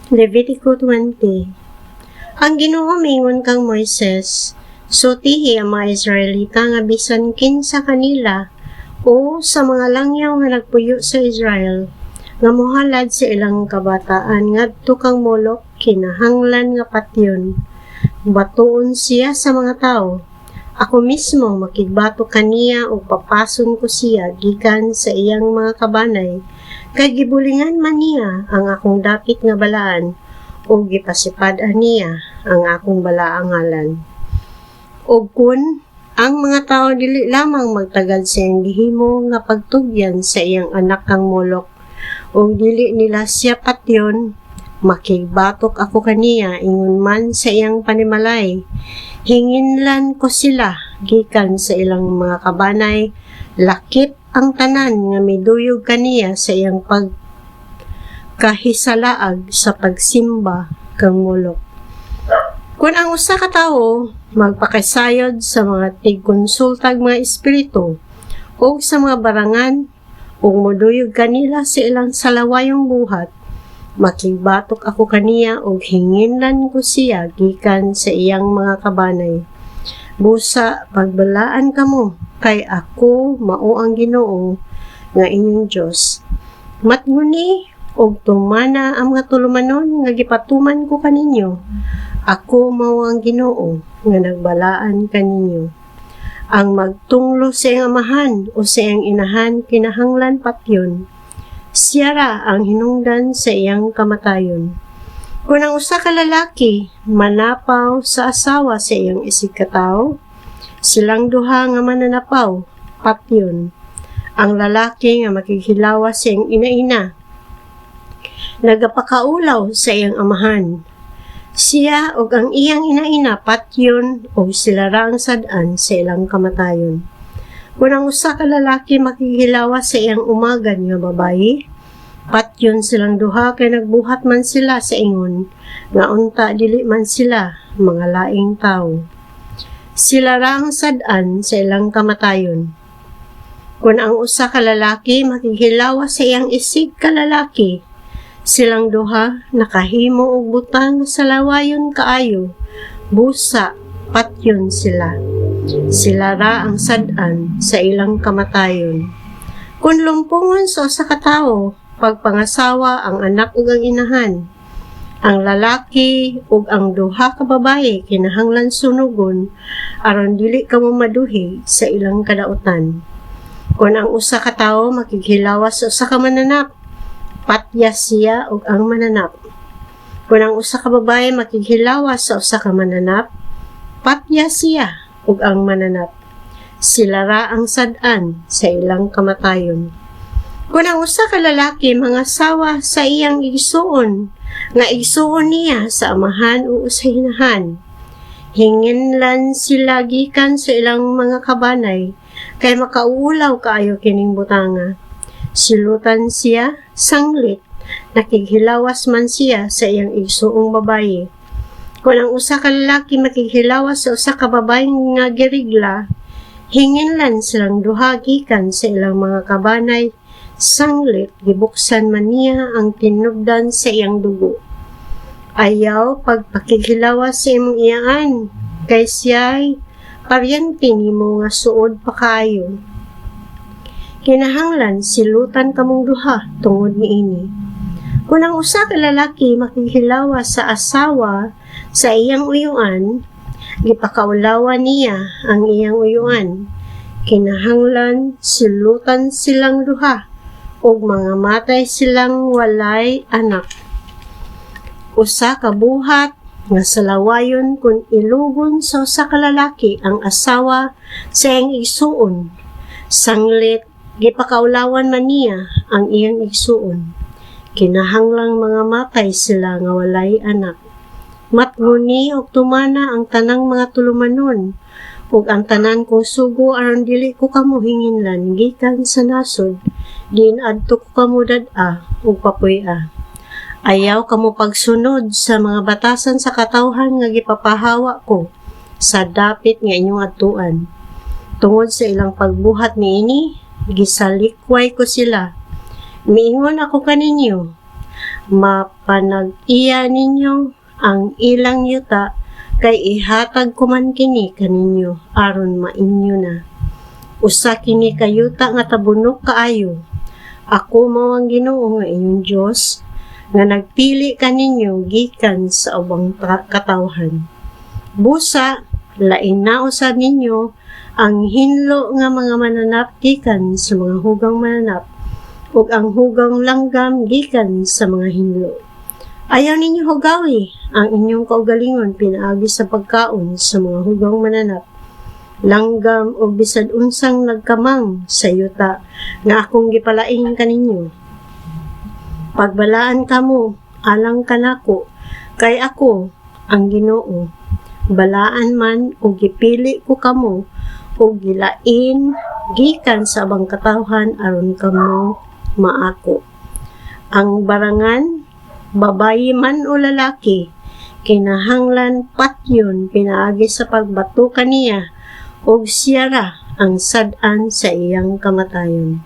Levitico 20. Ang Ginoo mingon kang Moises, sutihi ang mga Israelita nga bisan kinsa kanila o sa mga langyaw nga nagpuyo sa Israel, nga mohalad sa ilang kabataan ngadto kang Molok kinahanglan nga patyon. Batuon siya sa mga tao. Ako mismo makigbato kaniya o papason ko siya gikan sa iyang mga kabanay, kay gibulingan man niya ang akong dapit nga balaan, o gipasipad-an niya ang akong balaang ngalan. O kun ang mga tao dili lamang magtagad sa iyang gihimo nga pagtugyan sa iyang anak kang Molok, o dili nila siya patyon, makigbatok ako kaniya ingon man sa iyang panimalay. Hinginlan ko sila gikan sa ilang mga kabanay, lakip ang tanan nga miduyog kaniya sa iyang pagkahisalaag sa pagsimba kang Molok. Kung ang usa ka tawo magpakasayod sa mga tigkonsultag mga espiritu o sa mga barangan o moduyog kanila sa ilang salawayong buhat, makigbatok ako kaniya o hinginlan ko siya gikan sa iyang mga kabanay. Busa pagbalaan kamo, kay ako mao ang Ginoo nga inyong Dios. Matnguni og tumana ang mga tulumanon nga gipatuman ko kaninyo. Ako mao ang Ginoo nga nagbalaan kaninyo. Ang magtunglo sa iyang amahan o sa iyang inahan kinahanglan patyon. Siya ra ang hinungdan sa iyang kamatayon. Kung ang usa ka lalaki manapaw sa asawa sa iyang isig ka tawo, silang duha nga mananapaw, patyon. Ang lalaki nga makikhilawas sa iyang ina-ina, nagapakaulaw sa iyang amahan. Siya og ang iyang ina-ina patyon o sila ra ang sad-an sa ilang kamatayon. Kung ang usa ka lalaki makikhilawas sa iyang umagan nga babayi, patyon silang duha kay nagbuhat man sila sa ingon, nga unta dili man sila mga laing tawo. Sila ra ang sad-an sa ilang kamatayon. Kung ang usa ka lalaki makikhilawas sa iyang isig ka lalaki, silang duha nakahimo og butang sa lawayon kaayo, busa patyon sila. Sila ra ang sad-an sa ilang kamatayon. Kung lumpungon sa usa ka tawo, pagpangasawa ang anak ug ang inahan, ang lalaki ug ang duha ka babaye kinahanglan sunugon aron dili kamo maduhi sa ilang kadautan. Kung ang usa ka tawo makikhilawas sa usa ka mananap, patya siya ug ang mananap. Kung ang usa ka babaye makikhilawas sa usa ka mananap, patya siya ug ang mananap. Sila ra ang sad-an sa ilang kamatayon. Kung ang usa ka lalaki mangasawa sa iyang igsuon, nga igsuon niya sa amahan o sa hinahan, hinginlan sila gikan sa ilang mga kabanay, kay makauulaw kaayo kining butanga. Silutan siya, sanglit, nakighilawas man siya sa iyang igsuong babaye. Kung ang usa ka lalaki makighilawas sa usa ka babae nga girigla, hinginlan silang duha gikan sa ilang mga kabanay, sanglit gibuksan man niya ang tinubdan sa iyang dugo. Ayaw pagpakighilawas sa imong iyaan, kay siya'y paryente nimo nga suod pa kaayo. Kinahanglan silutan kamong duha tungod niini. Kung ang usa ka lalaki makikhilawas sa asawa sa iyang uyuan, gipakaulawan niya ang iyang uyuan. Kinahanglan silutan silang duha ug mga matay silang walay anak. Usa ka buhat nga salawayon kung ilugon sa usa ka lalaki ang asawa sa iyang igsuon, sanglit gipakaulawan man niya ang iyang igsuon. Kinahanglang mga matay sila nga walay anak. Matnguni og tumana ang tanang mga tulumanon ug ang tanan kong sugo aron dili ko kamo hinginlan gikan sa nasod, diin adto ko kamo dad-a ug papuy-a. Ayaw kamo pagsunod sa mga batasan sa katawhan nga gipapahawa ko sa dapit nga inyong adtuan. Tungod sa ilang pagbuhat niini, gisalikway ko sila. Miingon ako kaninyo, mapanag-iya ninyo ang ilang yuta kay ihatag ko man kini kaninyo aron mainyo na. Usa kini kayuta nga tabunok kaayo. Ako mao ang Ginoo nga inyong Dios nga nagpili kaninyo gikan sa ubang katawhan. Busa lain na usab ninyo ang hinlo nga mga mananap gikan sa mga hugang mananap ug ang hugang langgam gikan sa mga hinlo. Ayaw ninyo hugawi ang inyong kaugalingon pinaagi sa pagkaon sa mga hugang mananap, langgam o bisad unsang nagkamang sa yuta nga akong gipalaing kaninyo. Pagbalaan kamo alang kanako kay ako ang Ginoo. Balaan man o gipili ko kamo o gilain gikan sa abang katawhan aron kamo maako. Ang barangan, babayi man o lalaki, kinahanglan patyon pinaagi sa pagbato kaniya og siya ra ang sad-an sa iyang kamatayon.